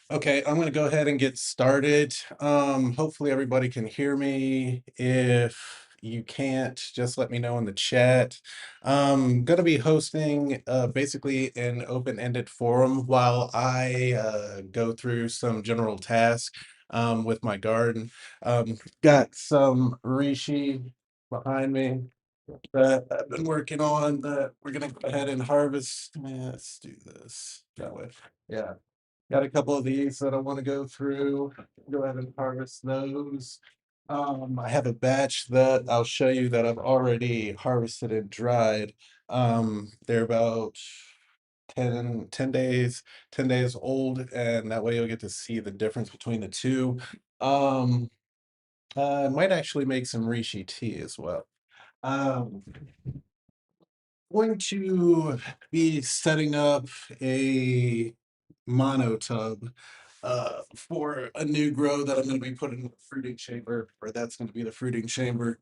Okay, I'm going to go ahead and get started. Hopefully everybody can hear me. If you can't, just let me know in the chat. I'm going to be hosting basically an open-ended forum while I go through some general tasks with my garden. Got some reishi behind me that I've been working on that we're going to go ahead and harvest. Let's do this that way. Yeah. Got a couple of these that I want to go through, go ahead and harvest those. I have a batch that I'll show you that I've already harvested and dried. They're about 10 days, 10 days old, and that way you'll get to see the difference between the two. Um, I might actually make some reishi tea as well. Um, Going to be setting up a mono tub for a new grow that I'm going to be putting in the fruiting chamber, or that's going to be the fruiting chamber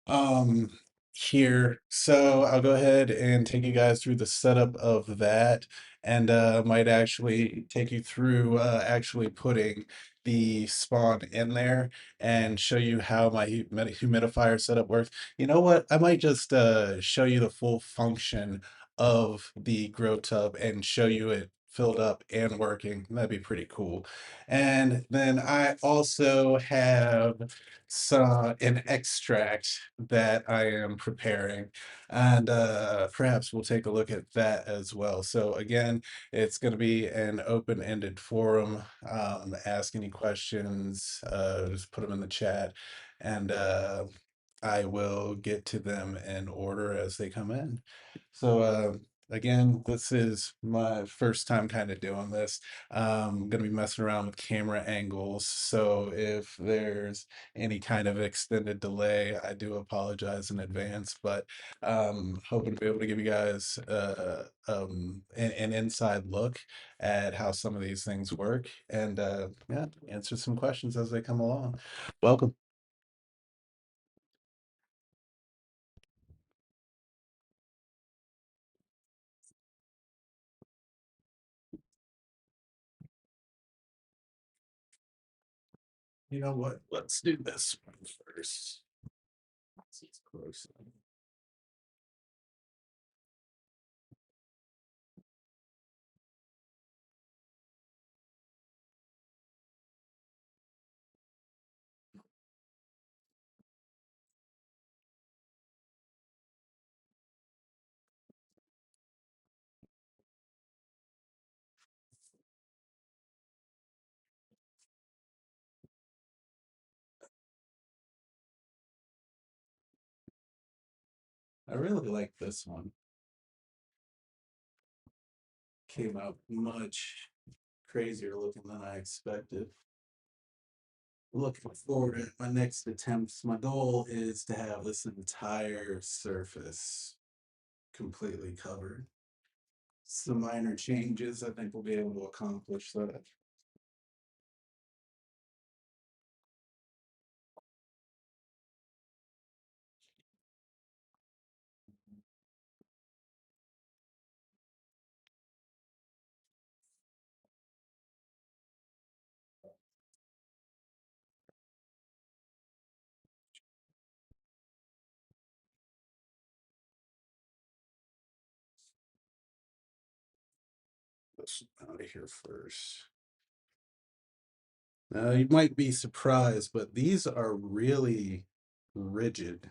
um, here. So I'll go ahead and take you guys through the setup of that, and might actually take you through actually putting the spawn in there and show you how my humidifier setup works. You know what? I might just show you the full function of the grow tub and show you it filled up and working. That'd be pretty cool. And then I also have an extract that I am preparing, and perhaps we'll take a look at that as well. So again, it's going to be an open-ended forum. Ask any questions, just put them in the chat, and I will get to them in order as they come in. So, again, this is my first time kind of doing this. I'm going to be messing around with camera angles. So, if there's any kind of extended delay, I do apologize in advance. But hoping to be able to give you guys an inside look at how some of these things work and yeah, answer some questions as they come along. Welcome. You know what? Let's do this one first. This is close. I really like this one. Came out much crazier looking than I expected. Looking forward to my next attempts. My goal is to have this entire surface completely covered. Some minor changes, I think we'll be able to accomplish that. This out of here first. Now, you might be surprised, but these are really rigid.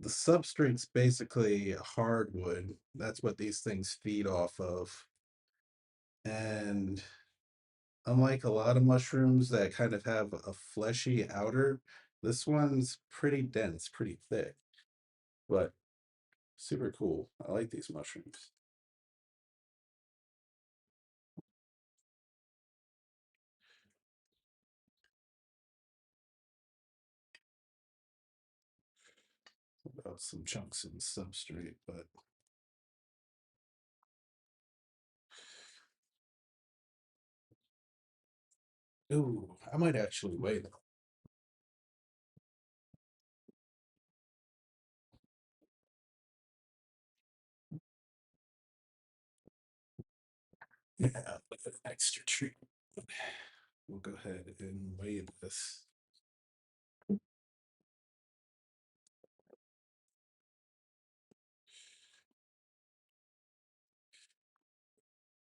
The substrate's basically hardwood. That's what these things feed off of. And unlike a lot of mushrooms that kind of have a fleshy outer, this one's pretty dense, pretty thick, but super cool. I like these mushrooms. About some chunks in substrate, but ooh, I might actually wait. Yeah, with an extra treat. We'll go ahead and weigh this.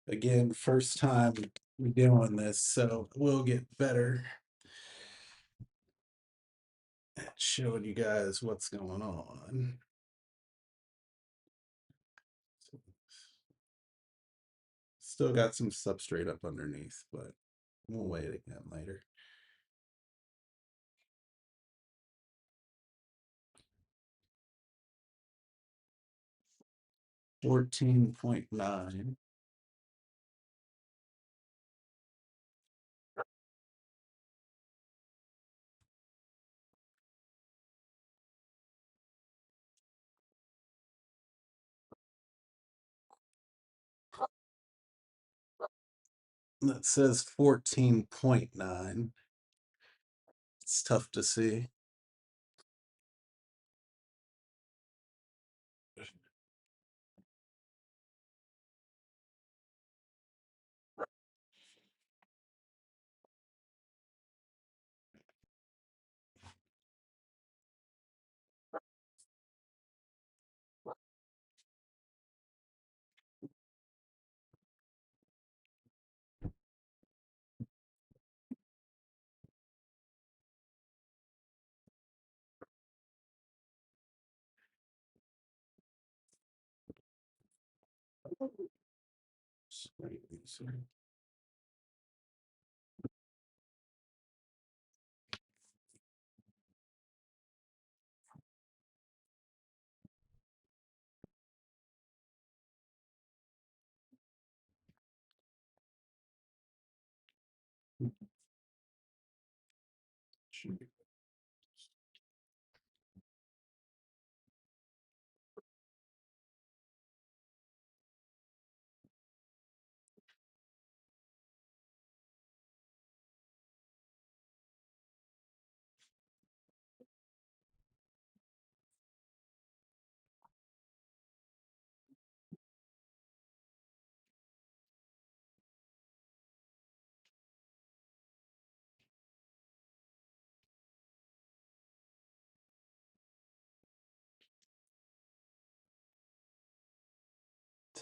Again, first time doing this, so we'll get better at showing you guys what's going on. Still got some substrate up underneath, but we'll weigh it again later. $14.9. That says 14.9. It's tough to see.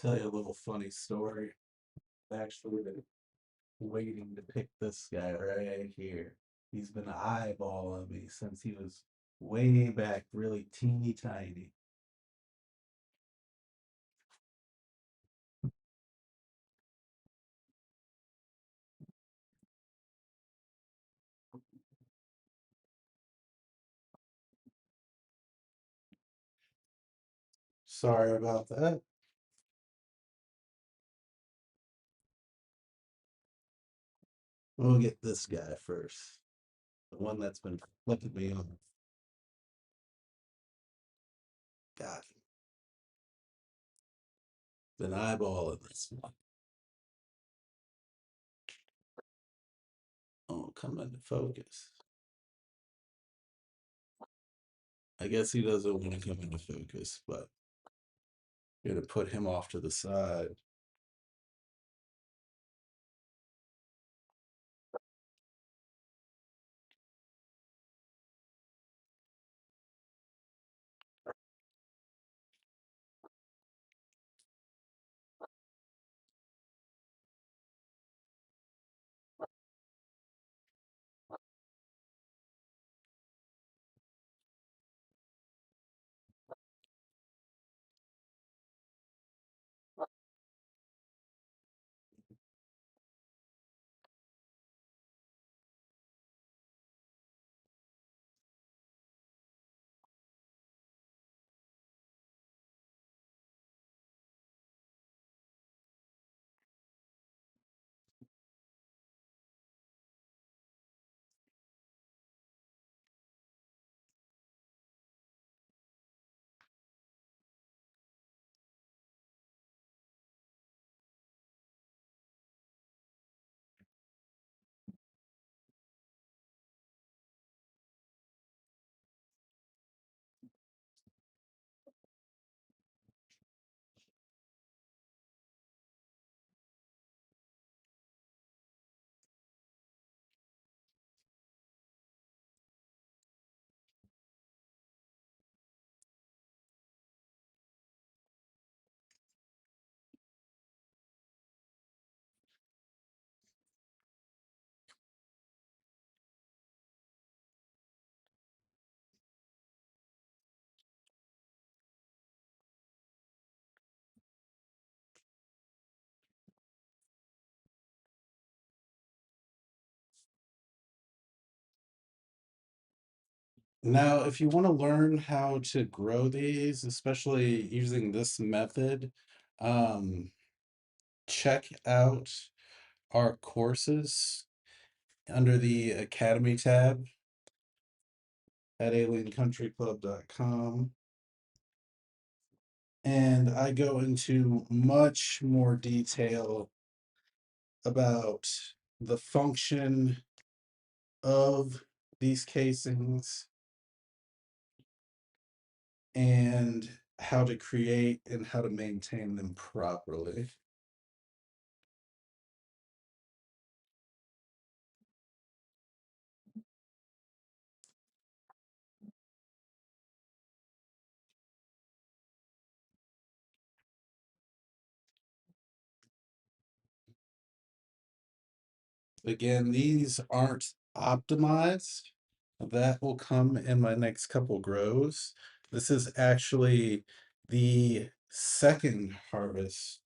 Tell you a little funny story. Actually, been waiting to pick this guy right here. He's been eyeballing me since he was way back, really teeny tiny. Sorry about that. We'll get this guy first. The one that's been flicking me on. Got him. Been eyeballing this one. Oh, come into focus. I guess he doesn't want to come into focus, but gonna put him off to the side. Now, if you want to learn how to grow these, especially using this method, um, check out our courses under the Academy tab at aliencountryclub.com. And I go into much more detail about the function of these casings and how to create and how to maintain them properly. Again, these aren't optimized. That will come in my next couple grows. This is actually the second harvest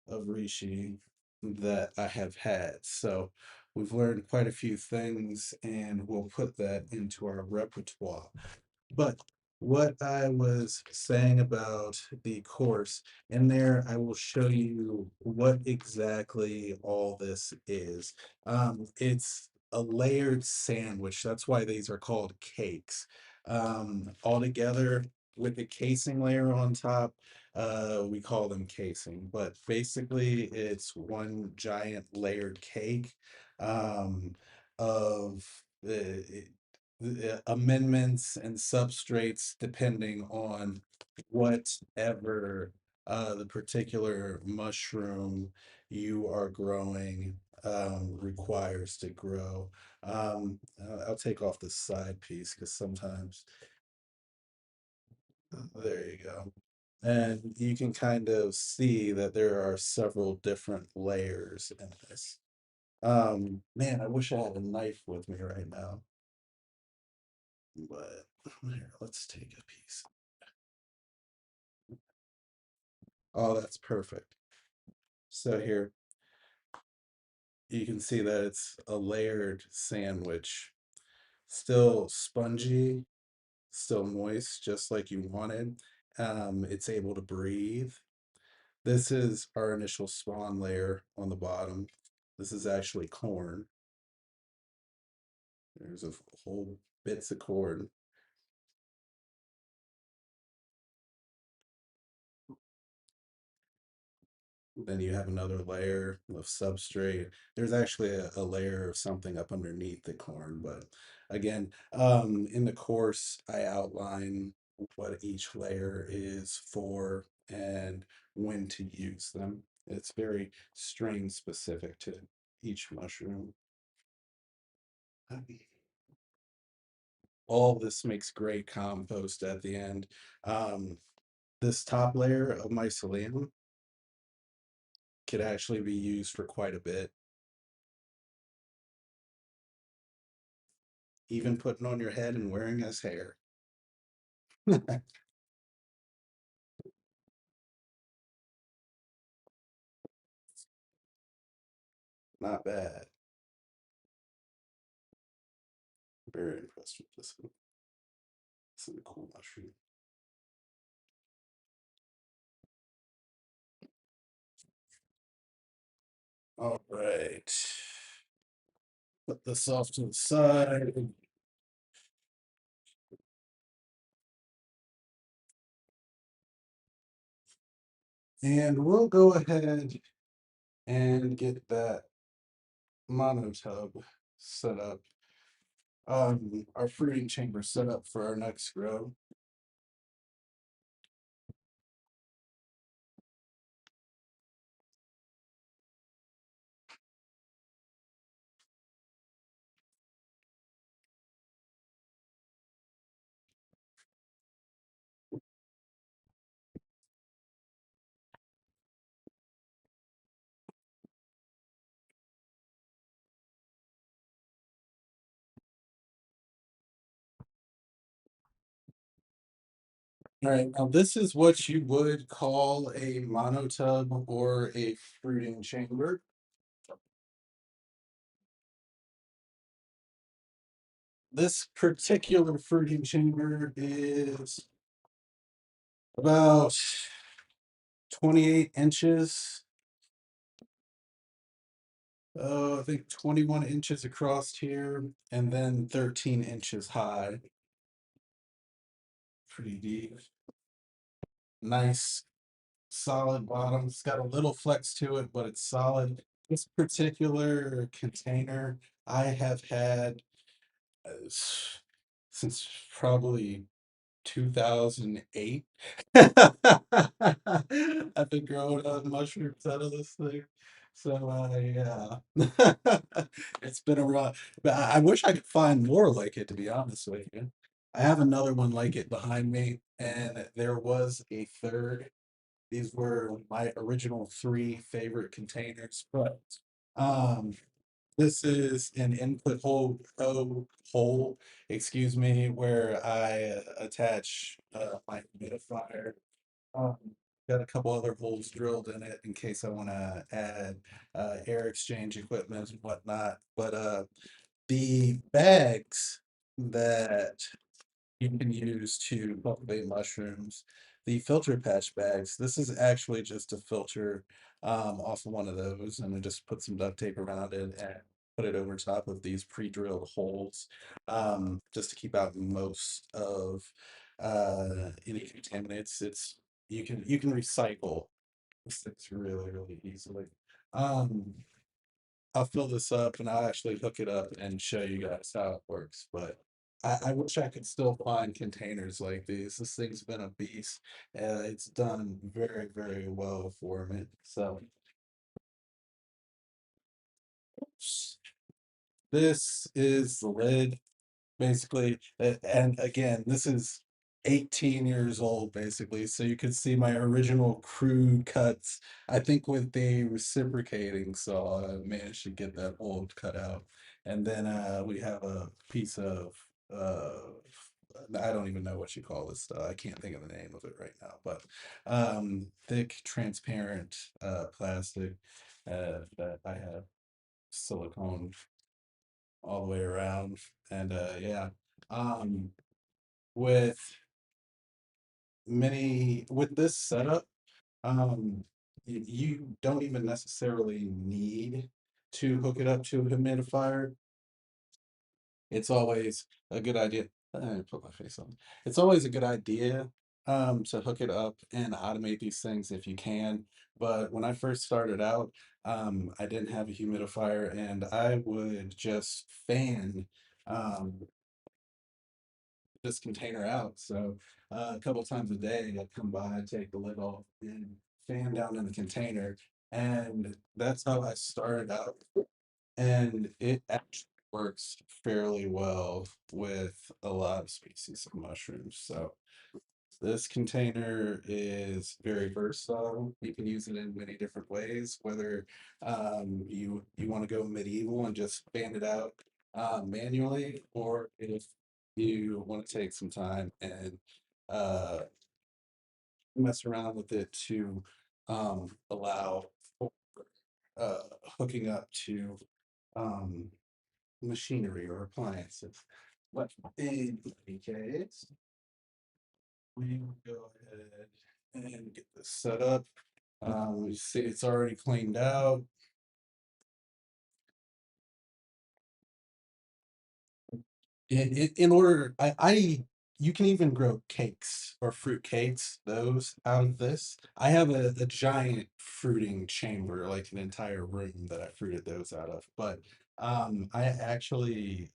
of Reishi that I have had. So we've learned quite a few things and we'll put that into our repertoire. But what I was saying about the course, in there, I will show you what exactly all this is. It's a layered sandwich. That's why these are called cakes. All together with the casing layer on top, we call them casing. But basically, it's one giant layered cake of the amendments and substrates depending on whatever the particular mushroom you are growing requires to grow. I'll take off the side piece because sometimes there you go. And you can kind of see that there are several different layers in this. Man, I wish I had a knife with me right now. But here, let's take a piece. Oh, that's perfect. So here you can see that it's a layered sandwich. Still spongy, still moist, just like you wanted. It's able to breathe. This is our initial spawn layer on the bottom. This is actually corn. There's a whole bits of corn. Then you have another layer of substrate. There's actually a layer of something up underneath the corn, but again, in the course, I outline what each layer is for and when to use them. It's very strain specific to each mushroom. All this makes great compost at the end. Um, this top layer of mycelium could actually be used for quite a bit. Even putting on your head and wearing as hair. Not bad. Very impressed with this one. This is a cool mushroom. All right. Put this off to the side. And we'll go ahead and get that monotub set up. Our fruiting chamber set up for our next grow. All right, now this is what you would call a monotub or a fruiting chamber. this particular fruiting chamber is about 28 inches. I think 21 inches across here, and then 13 inches high. Pretty deep. Nice, solid bottom. It's got a little flex to it, but it's solid. This particular container I have had since probably 2008. I've been growing mushrooms out of this thing. So yeah, it's been a run. But I wish I could find more like it, to be honest with you. I have another one like it behind me, and there was a third. These were my original three favorite containers, but um, this is an input hole, excuse me, where I attach my humidifier. Um, got a couple other holes drilled in it in case I want to add air exchange equipment and whatnot. But the bags that you can use to cultivate mushrooms. The filter patch bags, this is actually just a filter off of one of those, and I just put some duct tape around it and put it over top of these pre-drilled holes, just to keep out most of any contaminants. It's you can recycle these things really, really easily. Um, I'll fill this up and I'll actually hook it up and show you guys how it works. But I wish I could still find containers like these. This thing's been a beast. It's done very, very well for me. So this is the lid. Basically. And again, this is 18 years old, basically. So you could see my original crude cuts. I think with the reciprocating saw, I managed to get that old cut out. And then we have a piece of, I don't even know what you call this stuff. I can't think of the name of it right now, but thick, transparent plastic that I have silicone all the way around. And yeah, um, with with this setup, you don't even necessarily need to hook it up to a humidifier. It's always a good idea. Put my face on. It's always a good idea to hook it up and automate these things if you can. But when I first started out, I didn't have a humidifier and I would just fan um, this container out. So a couple times a day, I'd come by, take the lid off, and fan down in the container. And that's how I started out. And it actually works fairly well with a lot of species of mushrooms. So this container is very versatile. You can use it in many different ways, whether you want to go medieval and just fan it out manually, or if you want to take some time and uh, mess around with it to allow for uh, hooking up to um, machinery or appliances. But in any case, we will go ahead and get this set up. You see it's already cleaned out. In order, you can even grow cakes or fruit cakes, those out of this. I have a giant fruiting chamber, like an entire room that I fruited those out of. But I actually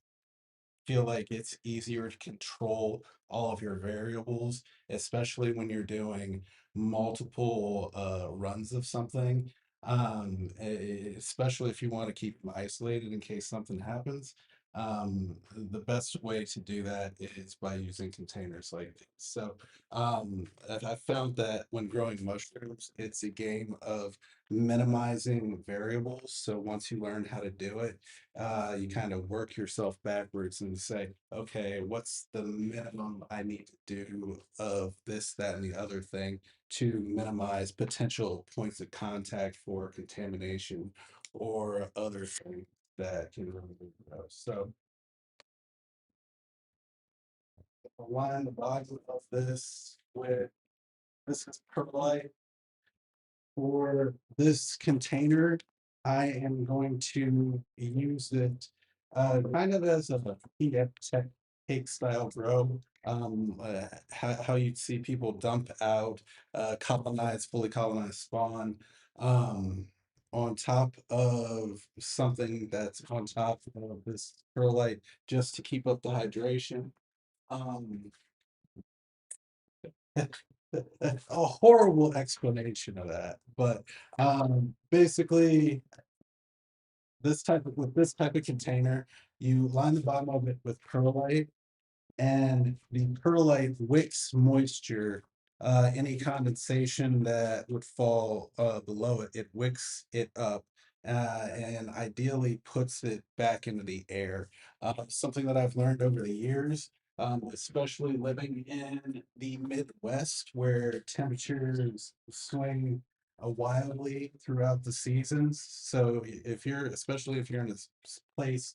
feel like it's easier to control all of your variables, especially when you're doing multiple runs of something. Especially if you want to keep them isolated in case something happens. The best way to do that is by using containers like these. So I found that when growing mushrooms, it's a game of minimizing variables. So once you learn how to do it, you kind of work yourself backwards and say, okay, what's the minimum I need to do of this, that, and the other thing to minimize potential points of contact for contamination or other things that can really grow. So align the bottom of this with, this is perlite. For this container, I am going to use it kind of as a heat tech cake style grow. How you'd see people dump out colonized, fully colonized spawn um, on top of something that's on top of this perlite just to keep up the hydration. Um, a horrible explanation of that, but basically this type of with this type of container, you line the bottom of it with perlite, and the perlite wicks moisture. Any condensation that would fall below it, it wicks it up, and ideally puts it back into the air. Something that I've learned over the years, especially living in the Midwest where temperatures swing wildly throughout the seasons. So if you're, especially if you're in a place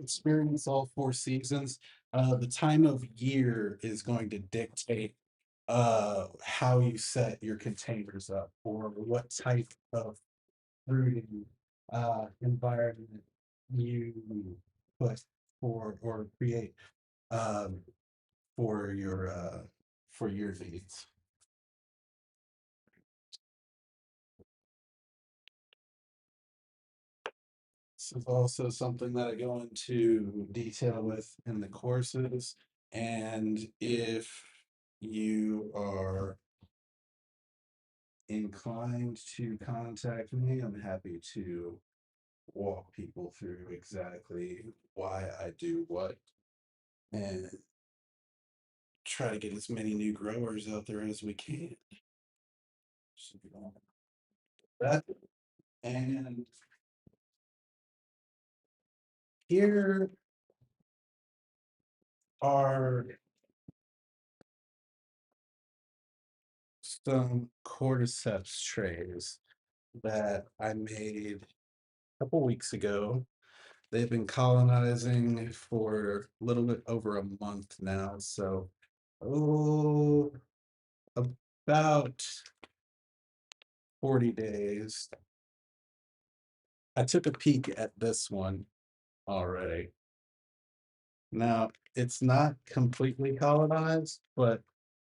experience all four seasons, the time of year is going to dictate how you set your containers up or what type of fruiting environment you put for or create um, for your needs. This is also something that I go into detail with in the courses. And if you are inclined to contact me, I'm happy to walk people through exactly why I do what and try to get as many new growers out there as we can. So, that and here are some cordyceps trays that I made a couple weeks ago. They've been colonizing for a little bit over a month now, so oh, about 40 days. I took a peek at this one already. Now, it's not completely colonized, but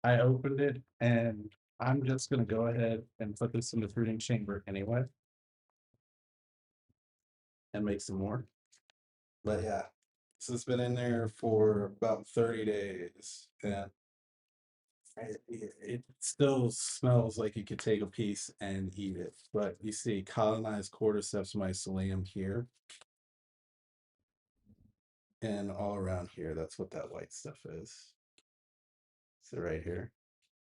I opened it and I'm just gonna go ahead and put this in the fruiting chamber anyway and make some more. But yeah, this has been in there for about 30 days and it still smells like you could take a piece and eat it. But you see colonized cordyceps mycelium here and all around here. That's what that white stuff is. So right here,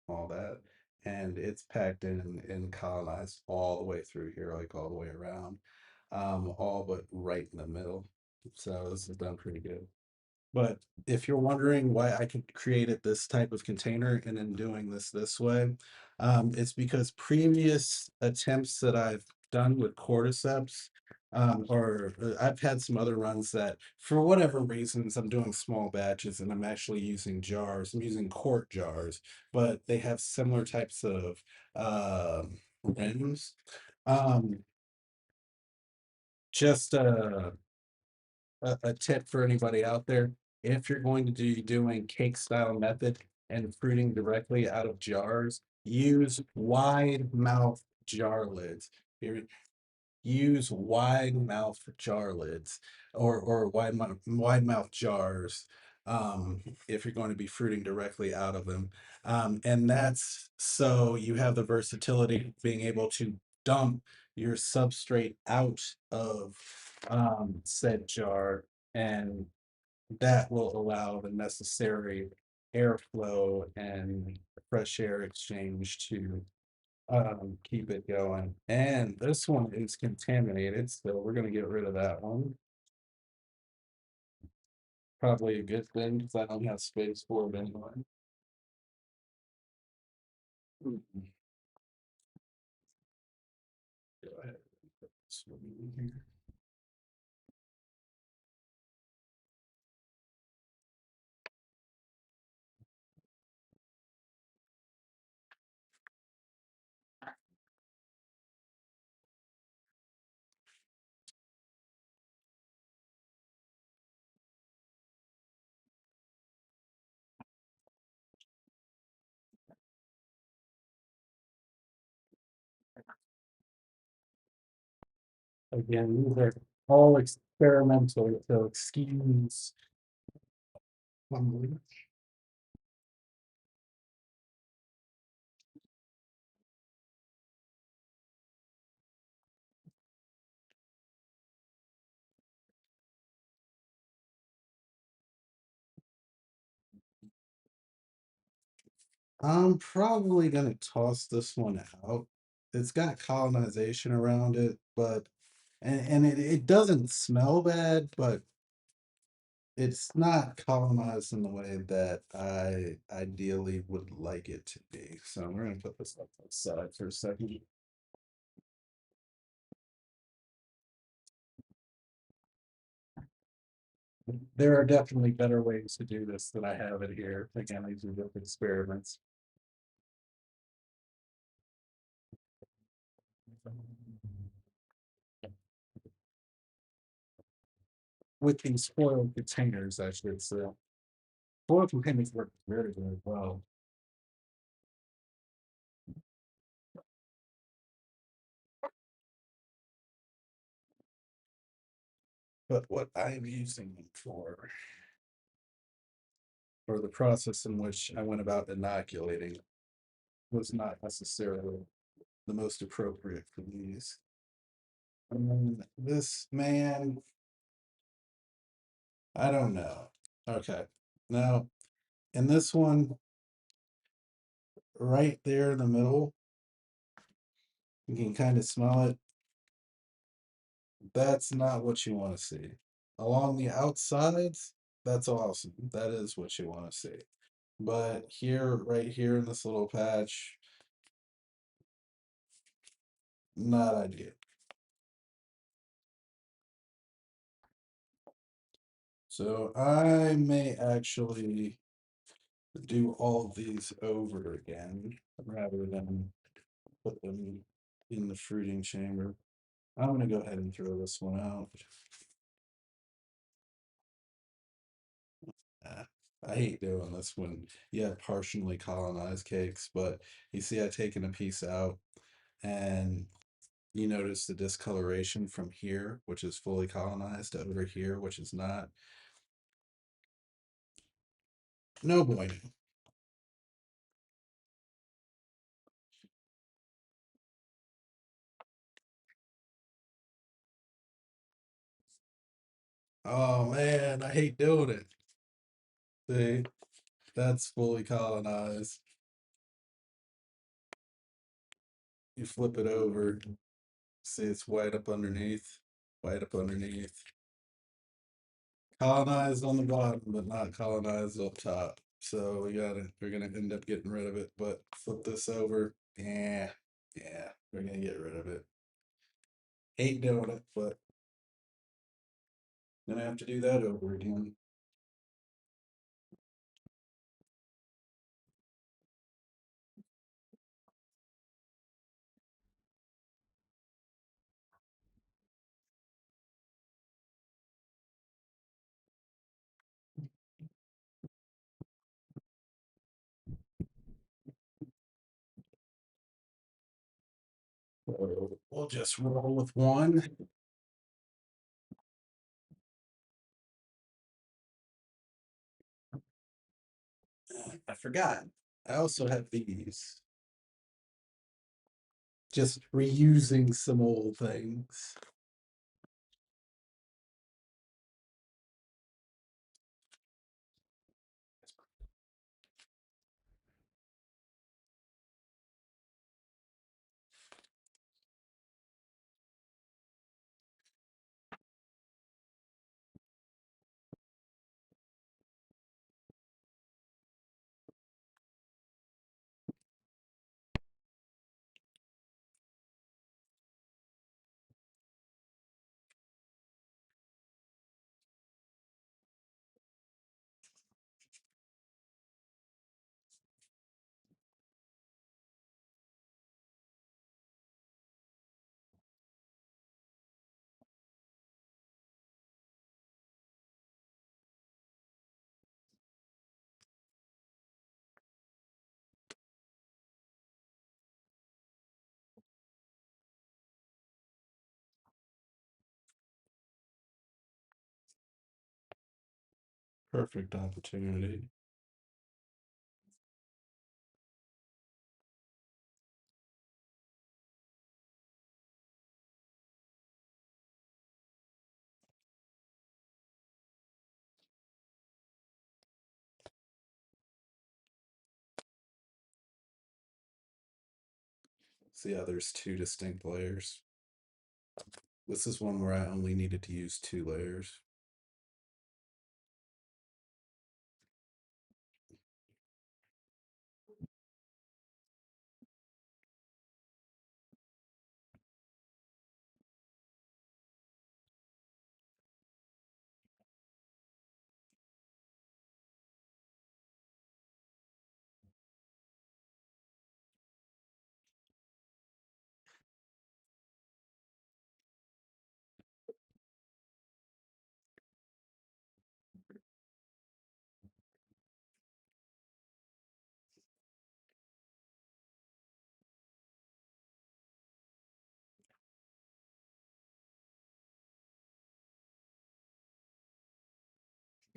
all that. And it's packed in and colonized all the way through here, like all the way around, all but right in the middle. So this is done pretty good. But if you're wondering why I could created this type of container and then doing this way, it's because previous attempts that I've done with cordyceps, or I've had some other runs that for whatever reasons I'm doing small batches and I'm actually using jars. I'm using quart jars, but they have similar types of rims. Um, just a tip for anybody out there. If you're going to be doing cake style method and fruiting directly out of jars, use wide mouth jar lids. Use wide mouth jar lids or wide mouth jars if you're going to be fruiting directly out of them. And that's so you have the versatility of being able to dump your substrate out of said jar, and that will allow the necessary airflow and fresh air exchange to keep it going. And this one is contaminated, so we're gonna get rid of that one. Probably a good thing because I don't have space for it anyway. Mhm. Go ahead. This one in here. Again, these are all experimental, so excuse. I'm probably gonna toss this one out. It's got colonization around it, but and it doesn't smell bad, but it's not colonized in the way that I ideally would like it to be. So we're gonna put this up to the side for a second. There are definitely better ways to do this than I have it here. Again, these are just experiments. With these foil containers, I should say. Foil containers work very, very well. But what I'm using them for the process in which I went about inoculating, was not necessarily the most appropriate for these. And this man, I don't know. Okay. Now, in this one, right there in the middle, you can kind of smell it. That's not what you want to see. Along the outsides, that's awesome. That is what you want to see. But here, right here in this little patch, not ideal. So I may actually do all of these over again rather than put them in the fruiting chamber. I'm gonna go ahead and throw this one out. Uh, I hate doing this when you have partially colonized cakes, but you see I've taken a piece out and you notice the discoloration from here, which is fully colonized, to over here, which is not. No bueno. Oh man, I hate doing it. See, that's fully colonized. You flip it over, see it's white up underneath, white up underneath. Colonized on the bottom, but not colonized up top. So we're gonna end up getting rid of it, but flip this over. Yeah, yeah, we're gonna get rid of it. Hate doing it, but gonna have to do that over again. So we'll just roll with one. I forgot. I also have these. Just reusing some old things. Perfect opportunity. See, yeah, there's two distinct layers. This is one where I only needed to use two layers.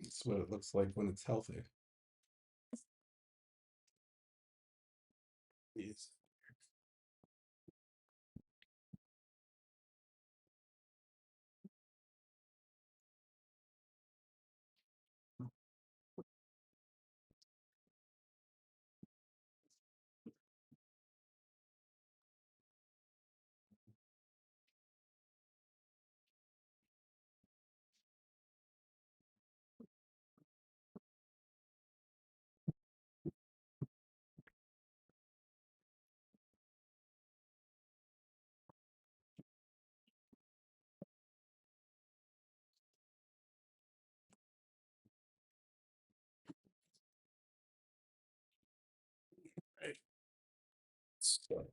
That's what it looks like when it's healthy. Yes. Right. So,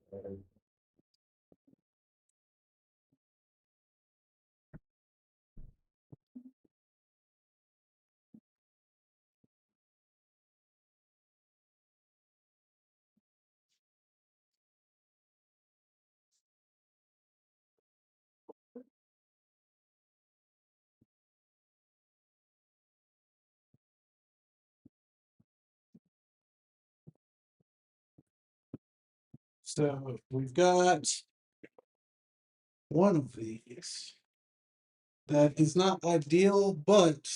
so we've got one of these that is not ideal, but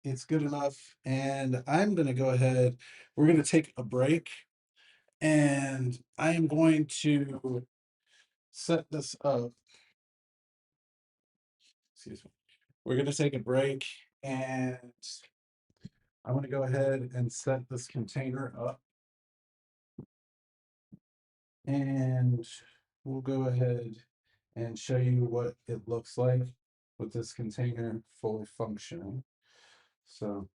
it's good enough. And I'm going to go ahead. We're going to take a break, and I am going to set this up. Excuse me. We're going to take a break, and I'm going to go ahead and set this container up, and we'll go ahead and show you what it looks like with this container fully functioning. So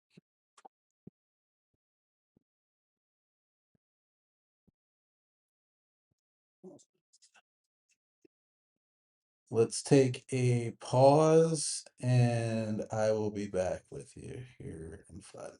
let's take a pause, and I will be back with you here in 5 minutes.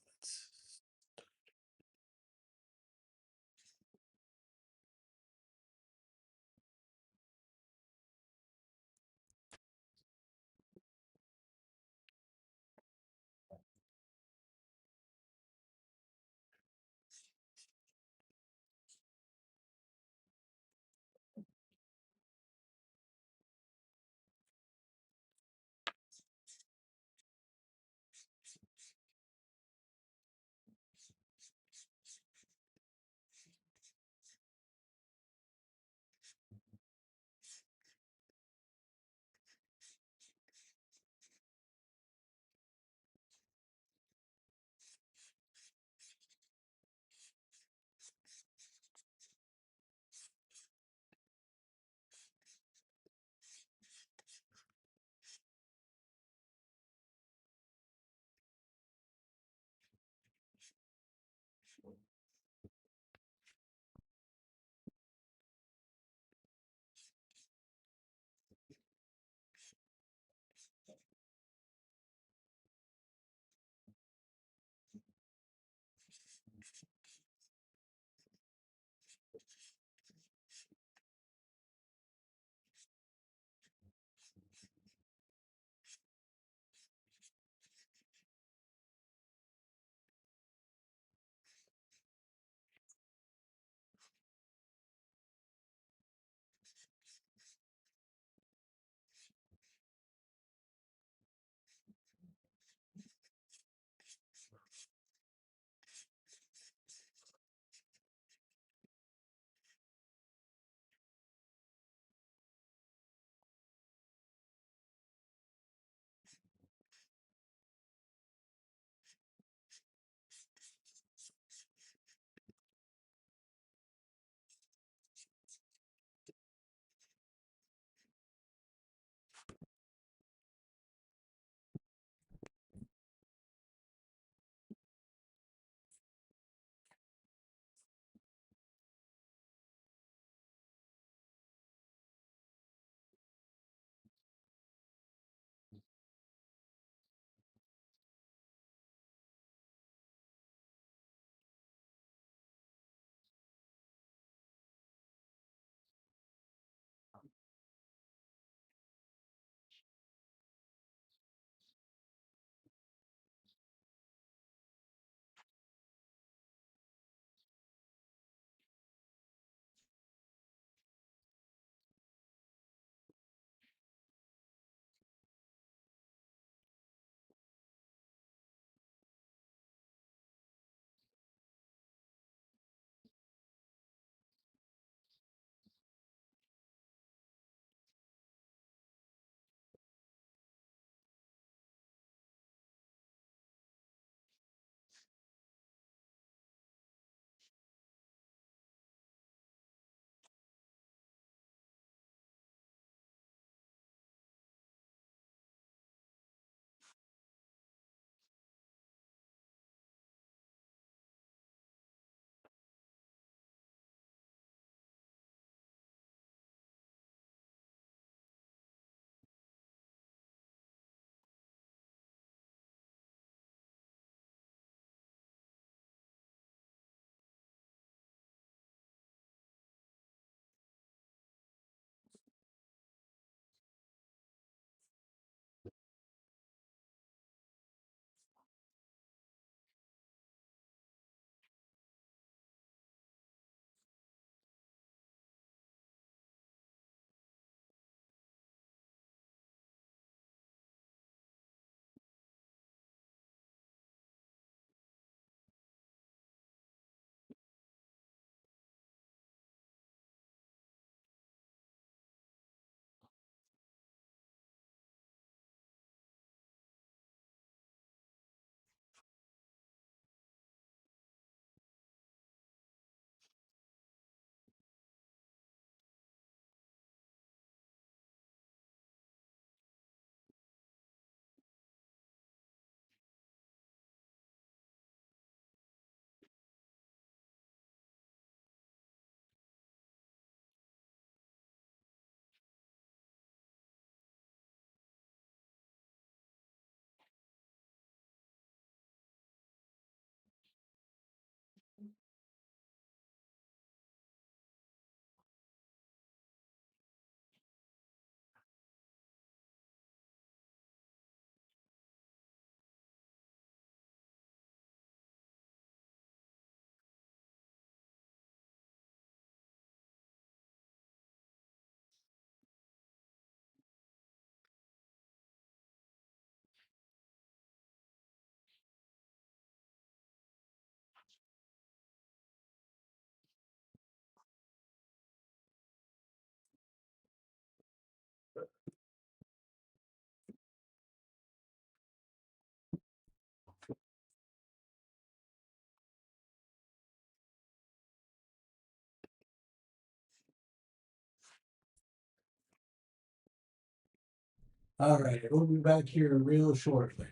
All right, we'll be back here real shortly.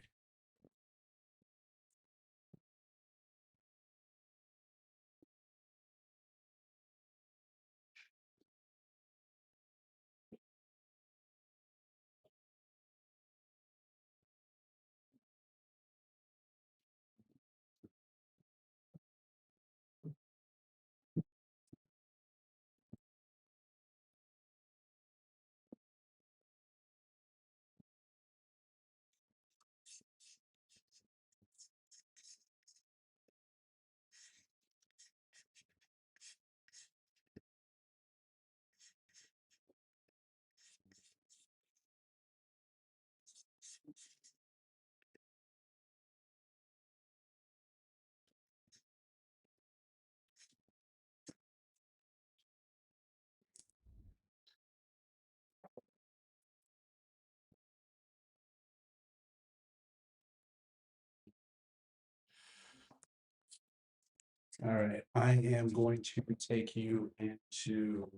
All right, I am going to take you into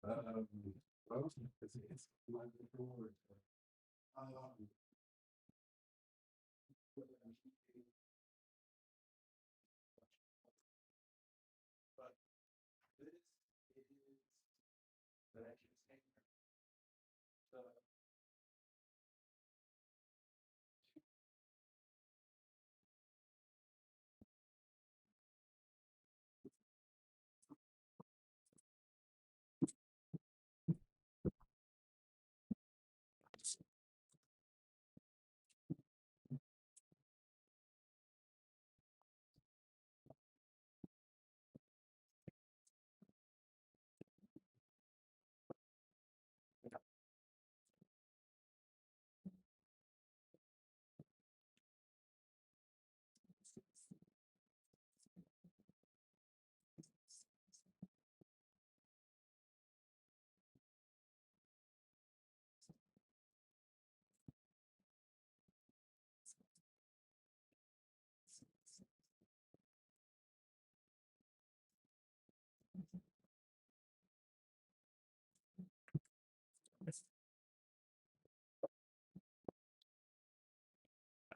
um, well, it's my board. Um, but this is the container. So,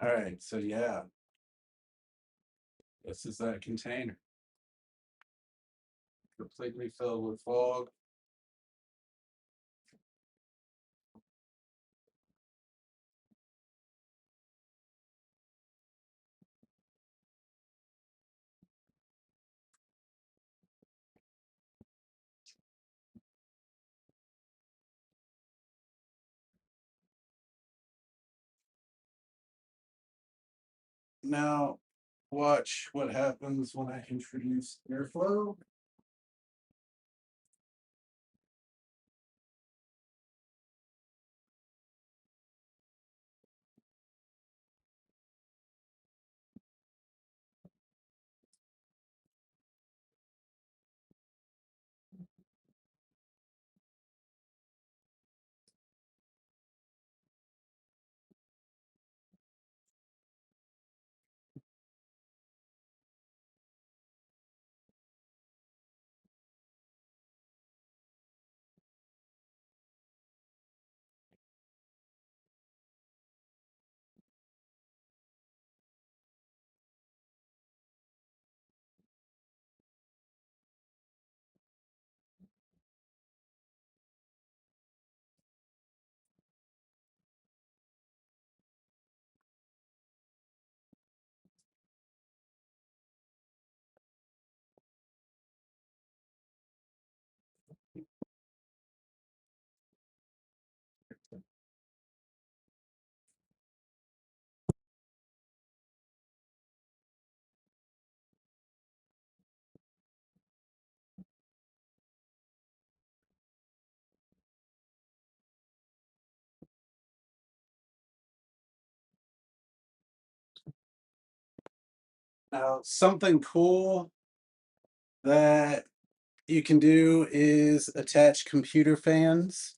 all right, so yeah, this is that container, completely filled with fog. Now, watch what happens when I introduce airflow. Now, something cool that you can do is attach computer fans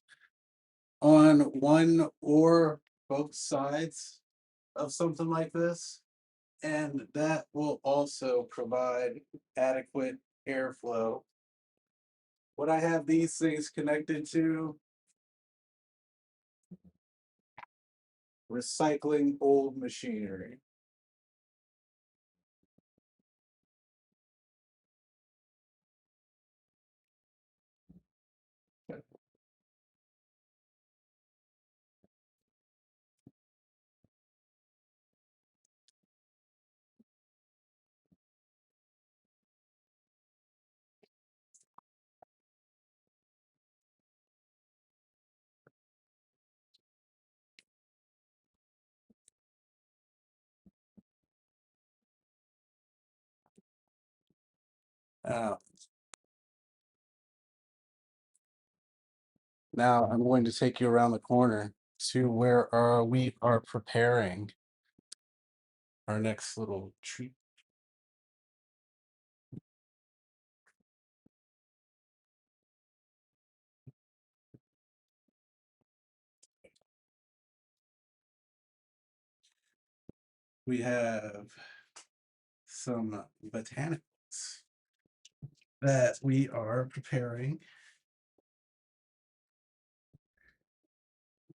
on one or both sides of something like this, and that will also provide adequate airflow. What I have these things connected to recycling old machinery. Uh, Now I'm going to take you around the corner to where we are preparing our next little treat. We have some botanicals that we are preparing,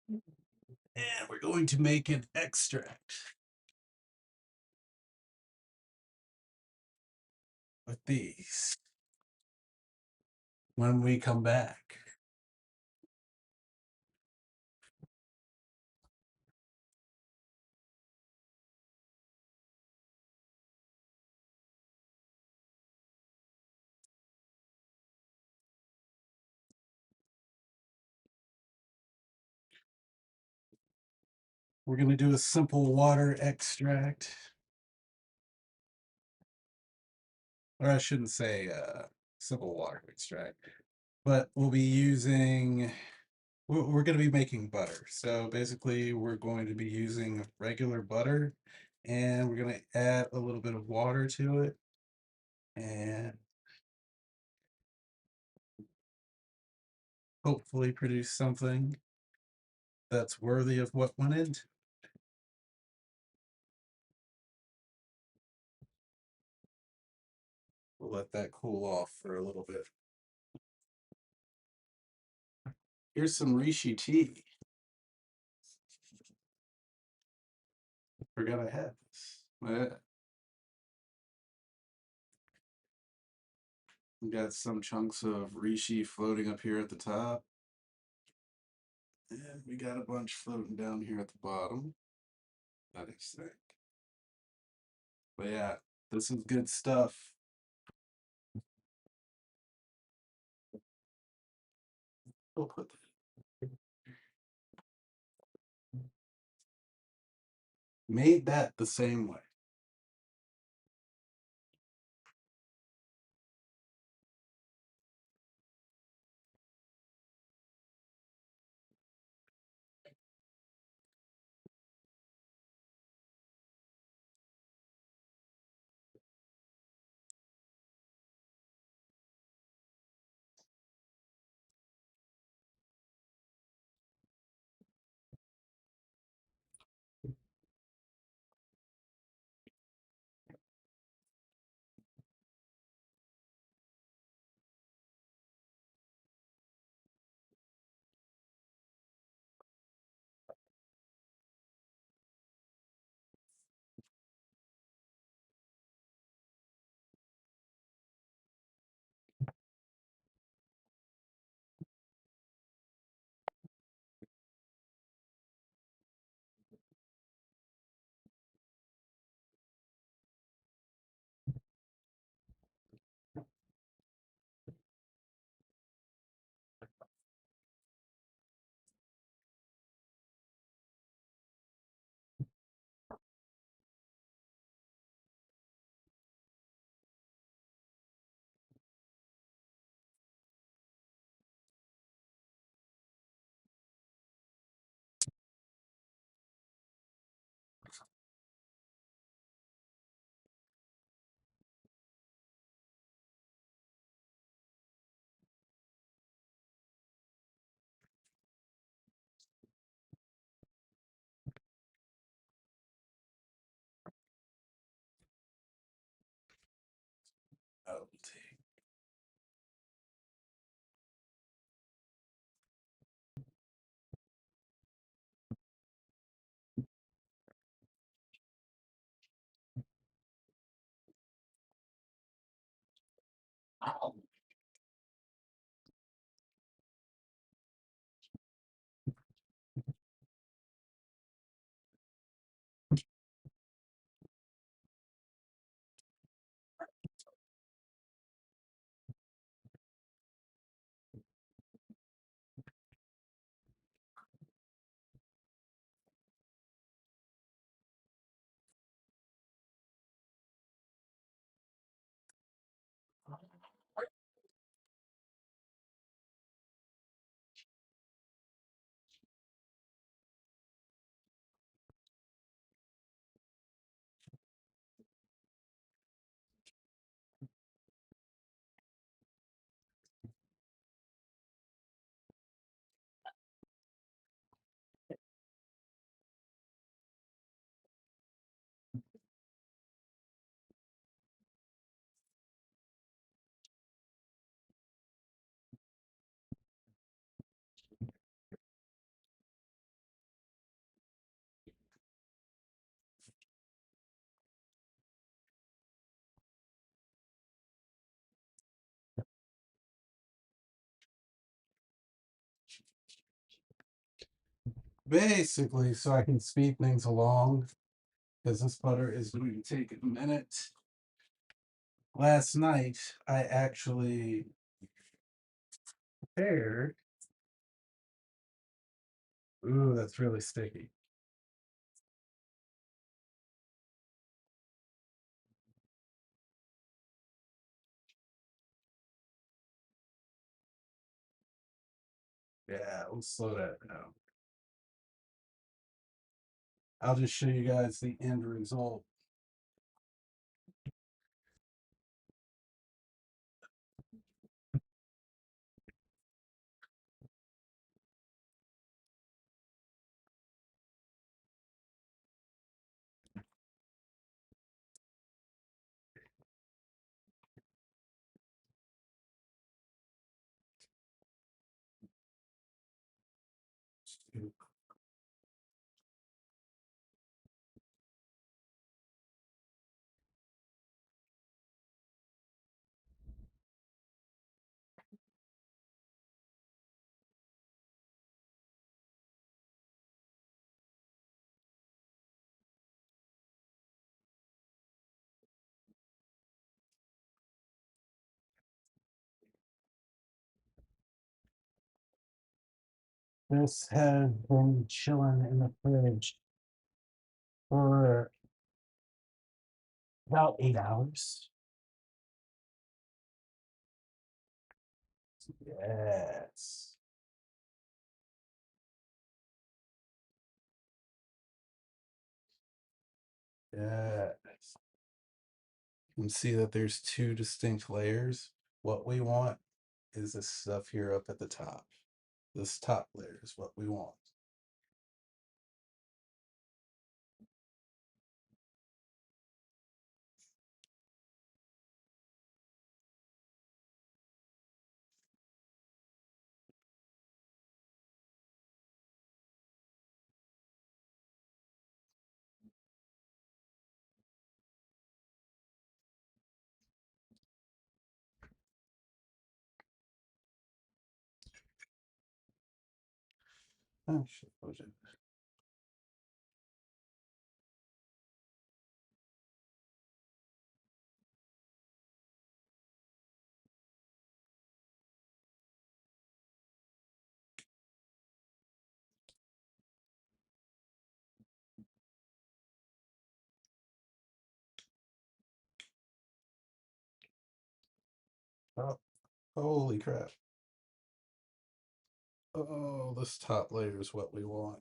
and we're going to make an extract with these when we come back. We're going to do a simple water extract, or I shouldn't say simple water extract, but we'll be using, we're going to be making butter. So basically, we're going to be using regular butter and we're going to add a little bit of water to it and hopefully produce something that's worthy of what went into. We'll let that cool off for a little bit. Here's some Reishi tea. Forgot I had this. We got some chunks of Reishi floating up here at the top. And we got a bunch floating down here at the bottom. That is sick. But yeah, this is good stuff. We'll put made that the same way. Basically, so I can speed things along, because this butter is going to take a minute. Last night, I actually prepared. Ooh, that's really sticky. Yeah, we'll slow that down. I'll just show you guys the end result. This has been chilling in the fridge for about 8 hours. Yes. Yes. You can see that there's two distinct layers. What we want is this stuff here up at the top. This top layer is what we want. Oh, shit, oh, shit. Oh, holy crap. Oh, this top layer is what we want.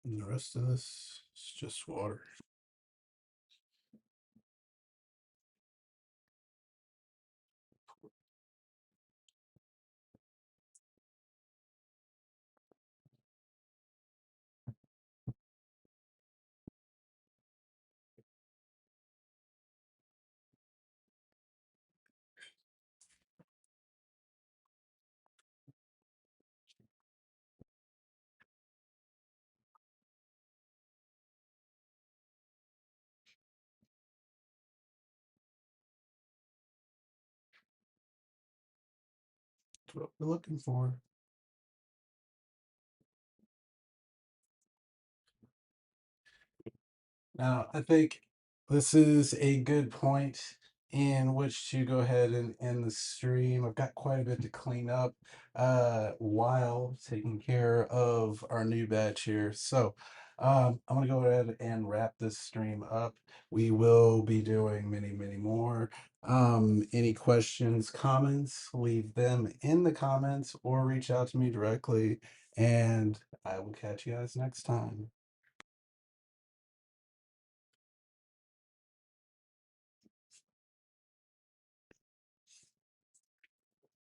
And the rest of this is just water. That's what we're looking for. Now, I think this is a good point in which to go ahead and end the stream. I've got quite a bit to clean up while taking care of our new batch here. So I'm going to go ahead and wrap this stream up. We will be doing many, many more. Any questions, comments, leave them in the comments or reach out to me directly, and I will catch you guys next time.